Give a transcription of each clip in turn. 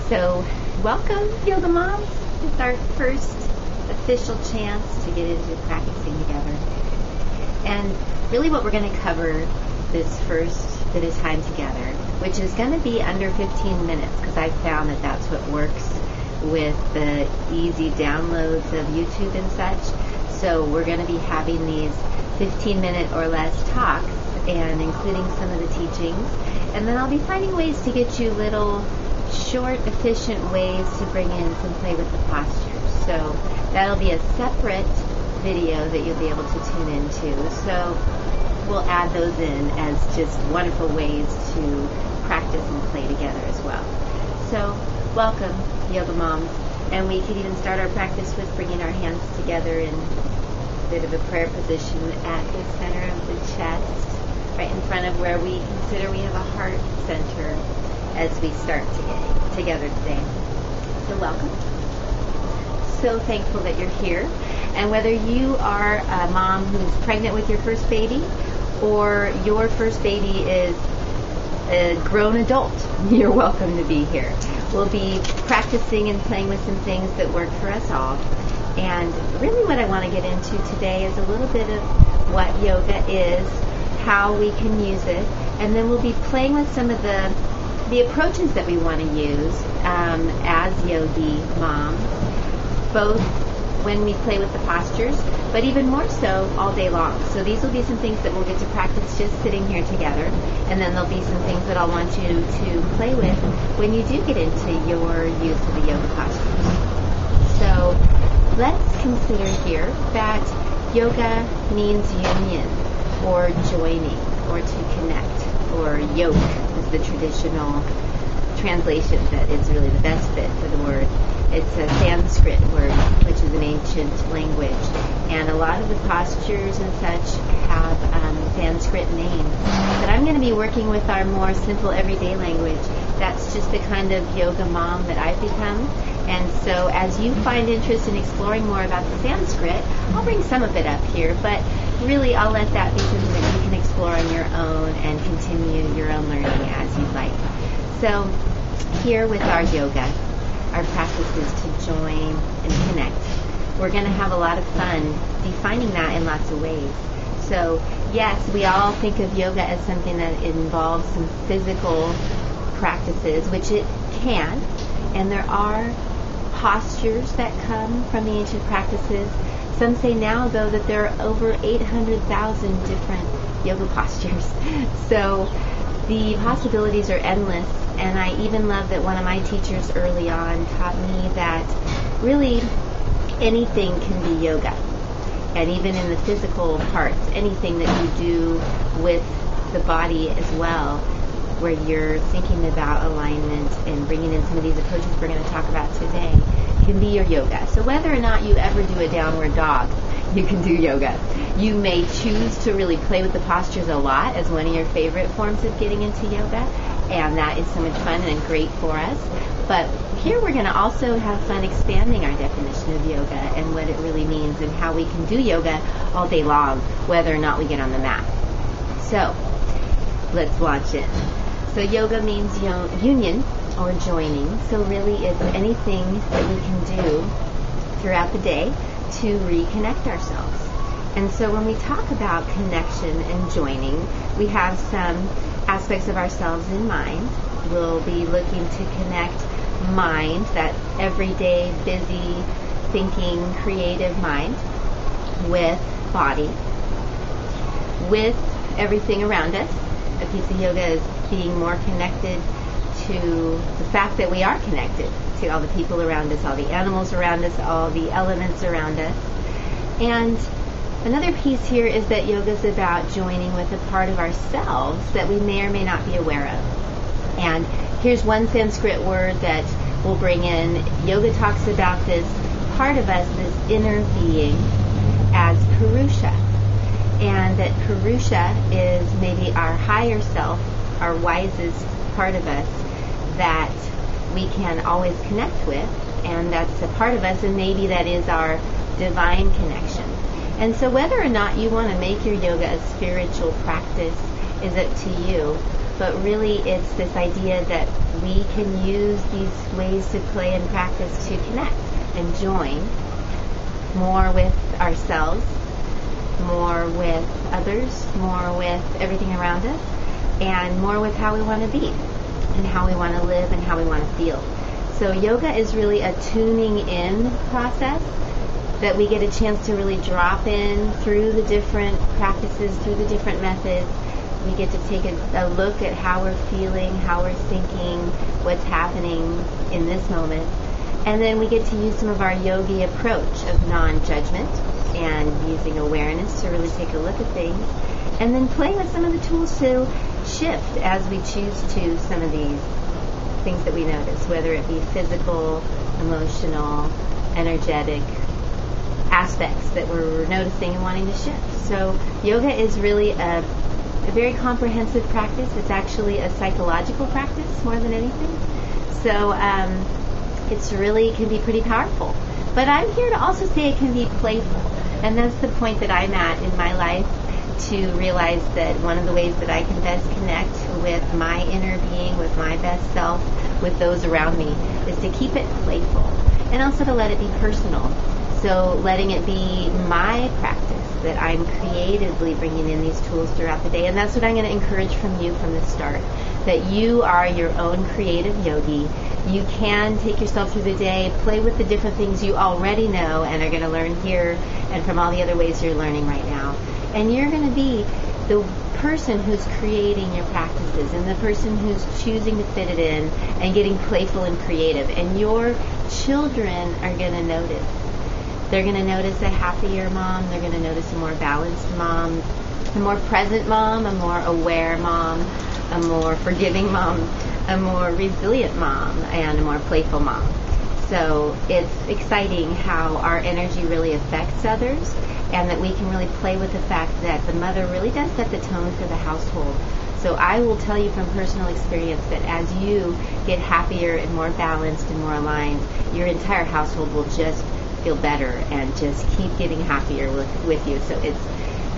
So, welcome, Yoga Moms. It's our first official chance to get into practicing together. And really what we're going to cover this first bit of time together, which is going to be under 15 minutes, because I've found that that's what works with the easy downloads of YouTube and such. So we're going to be having these 15-minute or less talks, and including some of the teachings. And then I'll be finding ways to get you little short, efficient ways to bring in some play with the postures. So that'll be a separate video that you'll be able to tune into. So we'll add those in as just wonderful ways to practice and play together as well. So welcome, Yoga Moms. And we could even start our practice with bringing our hands together in a bit of a prayer position at the center of the chest, right in front of where we consider we have a heart center as we start together today. So welcome. So thankful that you're here. And whether you are a mom who's pregnant with your first baby or your first baby is a grown adult, you're welcome to be here. We'll be practicing and playing with some things that work for us all. And really what I want to get into today is a little bit of what yoga is, how we can use it, and then we'll be playing with some of the approaches that we want to use as yogi moms, both when we play with the postures, but even more so all day long. So these will be some things that we'll get to practice just sitting here together, and then there'll be some things that I'll want you to play with when you do get into your use of the yoga postures. So let's consider here that yoga means union, or joining, or to connect, or yoke is the traditional translation that is really the best fit for the word. It's a Sanskrit word, which is an ancient language, and a lot of the postures and such have Sanskrit names. But I'm going to be working with our more simple everyday language. That's just the kind of yoga mom that I've become. And so as you find interest in exploring more about the Sanskrit, I'll bring some of it up here, but really I'll let that be something that you can explore on your own and continue your own learning as you'd like. So here with our yoga, our practice is to join and connect. We're going to have a lot of fun defining that in lots of ways. So yes, we all think of yoga as something that involves some physical practices, which it can, and there are postures that come from the ancient practices. Some say now, though, that there are over 800,000 different yoga postures. So the possibilities are endless, and I even love that one of my teachers early on taught me that really anything can be yoga. And even in the physical parts, anything that you do with the body as well, where you're thinking about alignment and bringing in some of these approaches we're going to talk about today, can be your yoga. So whether or not you ever do a downward dog, you can do yoga. You may choose to really play with the postures a lot as one of your favorite forms of getting into yoga, and that is so much fun and great for us. But here we're going to also have fun expanding our definition of yoga and what it really means and how we can do yoga all day long, whether or not we get on the mat. So let's launch in. So yoga means union or joining. So really it's anything that we can do throughout the day to reconnect ourselves. And so when we talk about connection and joining, we have some aspects of ourselves in mind. We'll be looking to connect mind, that everyday, busy, thinking, creative mind, with body, with everything around us. A piece of yoga is being more connected to the fact that we are connected to all the people around us, all the animals around us, all the elements around us. And another piece here is that yoga is about joining with a part of ourselves that we may or may not be aware of. And here's one Sanskrit word that we'll bring in. Yoga talks about this part of us, this inner being, as Purusha. And that Purusha is maybe our higher self, our wisest part of us that we can always connect with, and that's a part of us, and maybe that is our divine connection. And so whether or not you want to make your yoga a spiritual practice is up to you. but really it's this idea that we can use these ways to play and practice to connect and join more with ourselves, more with others, more with everything around us, and more with how we want to be and how we want to live and how we want to feel. So yoga is really a tuning in process that we get a chance to really drop in through the different practices, through the different methods. We get to take a look at how we're feeling, how we're thinking, what's happening in this moment. And then we get to use some of our yogi approach of non-judgment and using awareness to really take a look at things. And then playing with some of the tools to shift as we choose to some of these things that we notice, whether it be physical, emotional, energetic aspects that we're noticing and wanting to shift. So yoga is really a very comprehensive practice. It's actually a psychological practice more than anything. So it's really can be pretty powerful. But I'm here to also say it can be playful. And that's the point that I'm at in my life, to realize that one of the ways that I can best connect with my inner being, with my best self, with those around me, is to keep it playful and also to let it be personal. So letting it be my practice, that I'm creatively bringing in these tools throughout the day. And that's what I'm going to encourage from you from the start, that you are your own creative yogi. You can take yourself through the day, play with the different things you already know and are going to learn here and from all the other ways you're learning right now. And you're going to be the person who's creating your practices and the person who's choosing to fit it in and getting playful and creative. And your children are going to notice. They're going to notice a happier mom. They're going to notice a more balanced mom, a more present mom, a more aware mom, a more forgiving mom, a more resilient mom, and a more playful mom. So it's exciting how our energy really affects others, and that we can really play with the fact that the mother really does set the tone for the household. So I will tell you from personal experience that as you get happier and more balanced and more aligned, your entire household will just feel better and just keep getting happier with you. So it's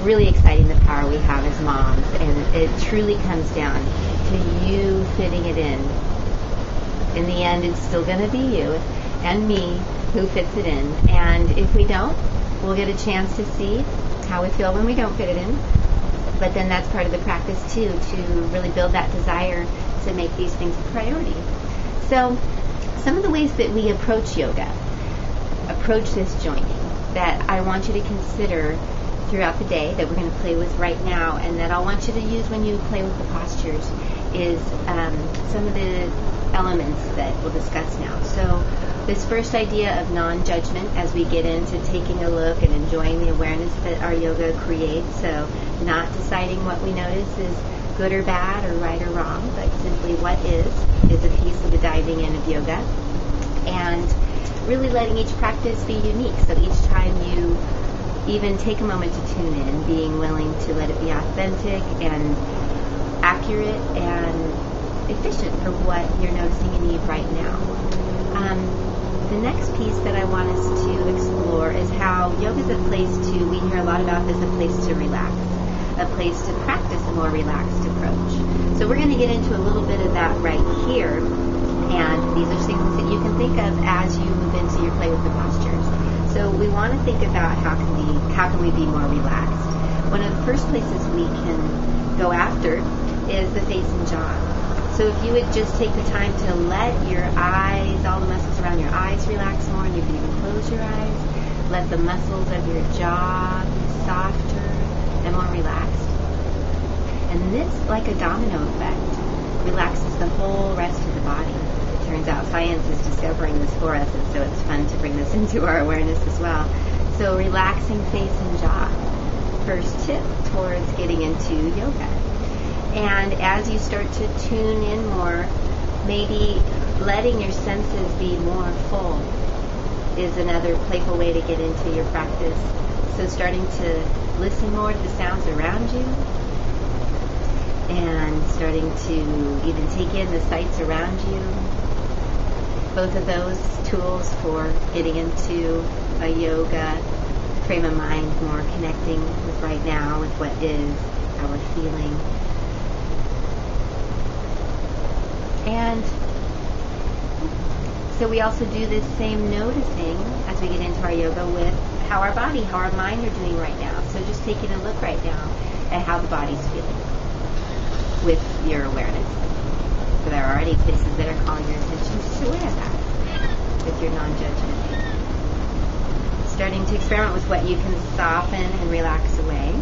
really exciting the power we have as moms, and it truly comes down to you fitting it in. In the end, it's still going to be you and me who fits it in. And if we don't, we'll get a chance to see how we feel when we don't fit it in. But then that's part of the practice too, to really build that desire to make these things a priority. So some of the ways that we approach yoga, approach this joining, that I want you to consider throughout the day, that we're going to play with right now, and that I want you to use when you play with the postures, is some of the elements that we'll discuss now. So this first idea of non-judgment as we get into taking a look and enjoying the awareness that our yoga creates. So not deciding what we notice is good or bad or right or wrong, but simply what is a piece of the diving in of yoga. And really letting each practice be unique. So each time you even take a moment to tune in, being willing to let it be authentic and accurate and efficient for what you're noticing you need right now. The next piece that I want us to explore is how yoga is a place to, we hear a lot about this, a place to relax, a place to practice a more relaxed approach. So we're going to get into a little bit of that right here, and these are things that you can think of as you move into your play with the postures. So we want to think about how can we be more relaxed. One of the first places we can go after is the face and jaw. So if you would just take the time to let your eyes, all the muscles around your eyes relax more, and you can even close your eyes, let the muscles of your jaw be softer and more relaxed. And this, like a domino effect, relaxes the whole rest of the body. It turns out science is discovering this for us, and so it's fun to bring this into our awareness as well. So relaxing face and jaw, first tip towards getting into yoga. And as you start to tune in more, maybe letting your senses be more full is another playful way to get into your practice. So starting to listen more to the sounds around you and starting to even take in the sights around you. Both of those tools for getting into a yoga frame of mind, more connecting with right now, with what is, how we're feeling. And so we also do this same noticing as we get into our yoga with how our body, how our mind are doing right now. So just taking a look right now at how the body's feeling with your awareness. So there are already places that are calling your attention. Just aware of that with your non-judgment. Starting to experiment with what you can soften and relax away.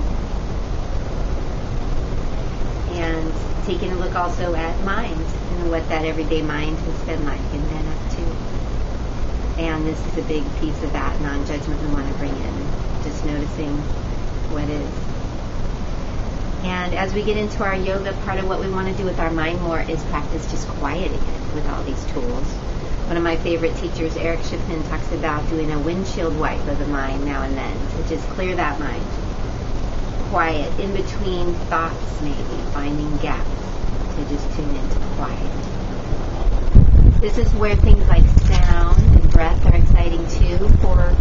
And taking a look also at mind and what that everyday mind has been like in that up too. And this is a big piece of that non-judgment we want to bring in. Just noticing what is. And as we get into our yoga, part of what we want to do with our mind more is practice just quieting it with all these tools. One of my favorite teachers, Eric Shipman, talks about doing a windshield wipe of the mind now and then to just clear that mind. Quiet, in between thoughts maybe, finding gaps to just tune into quiet. This is where things like sound and breath are exciting too for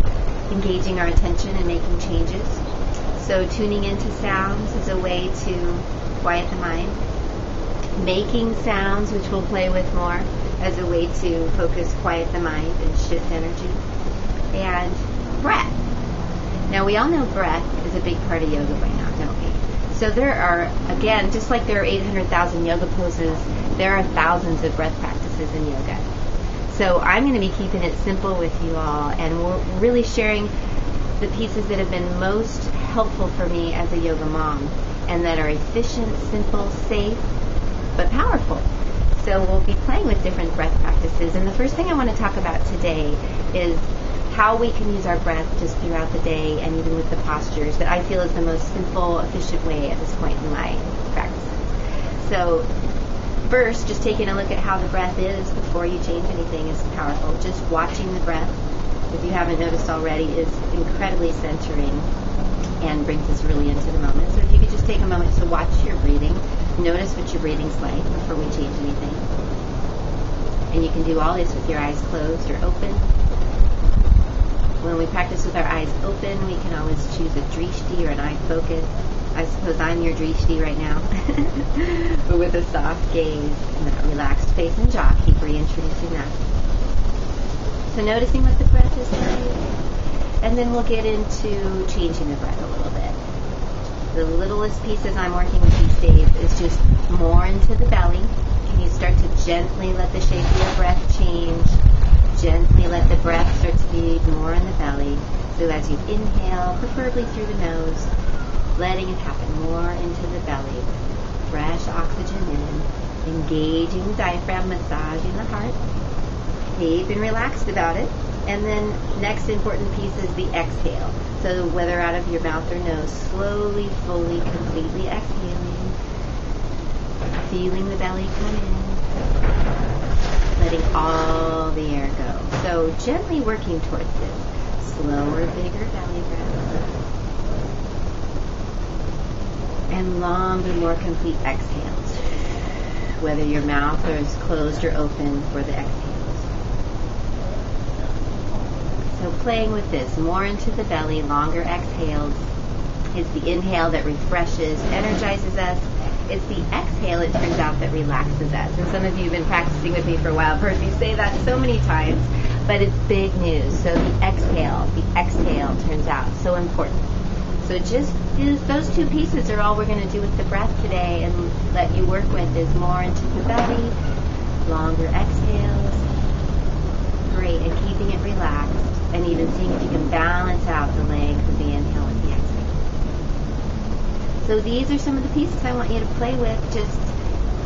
engaging our attention and making changes. So tuning into sounds is a way to quiet the mind. Making sounds, which we'll play with more, as a way to focus, quiet the mind, and shift energy. And breath. Now, we all know breath is a big part of yoga by now, don't we? So there are, again, just like there are 800,000 yoga poses, there are thousands of breath practices in yoga. So I'm going to be keeping it simple with you all, and we're really sharing the pieces that have been most helpful for me as a yoga mom, and that are efficient, simple, safe, but powerful. So we'll be playing with different breath practices. And the first thing I want to talk about today is how we can use our breath just throughout the day and even with the postures that I feel is the most simple, efficient way at this point in my practices. So first, just taking a look at how the breath is before you change anything is powerful. Just watching the breath, if you haven't noticed already, is incredibly centering and brings us really into the moment. So if you could just take a moment to watch your breathing, notice what your breathing's like before we change anything. And you can do all this with your eyes closed or open. When we practice with our eyes open, we can always choose a drishti or an eye focus. I suppose I'm your drishti right now. But with a soft gaze and a relaxed face and jaw, keep reintroducing that. So noticing what the breath is like. And then we'll get into changing the breath a little bit. The littlest pieces I'm working with these days is just more into the belly. Can you start to gently let the shape of your breath change? Gently let the breath start to be more in the belly. So as you inhale, preferably through the nose, letting it happen more into the belly. Fresh oxygen in, engaging the diaphragm, massaging the heart. Keeping relaxed about it. And then next important piece is the exhale. So whether out of your mouth or nose, slowly, fully, completely exhaling. Feeling the belly come in. Letting all the air go. So gently working towards this. Slower, bigger belly breath. And longer, more complete exhales. Whether your mouth is closed or open for the exhales. So playing with this, more into the belly, longer exhales. It's the inhale that refreshes, energizes us. It's the exhale, it turns out, that relaxes us. And some of you have been practicing with me for a while. I've heard me say that so many times, but it's big news. So the exhale turns out so important. So just those two pieces are all we're going to do with the breath today and let you work with is more into the belly, longer exhales. Great, and keeping it relaxed, and even seeing if you can balance out the length of the inhale with the exhale. So these are some of the pieces I want you to play with, just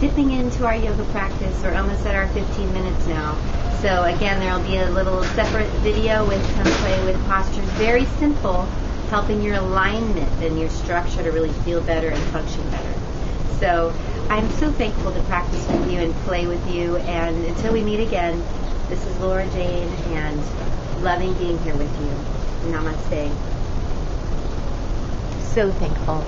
dipping into our yoga practice. We're almost at our 15 minutes now. So again, there will be a little separate video with come play with postures. Very simple, helping your alignment and your structure to really feel better and function better. So I'm so thankful to practice with you and play with you. And until we meet again, this is Laura Jane, and loving being here with you. Namaste. So thankful.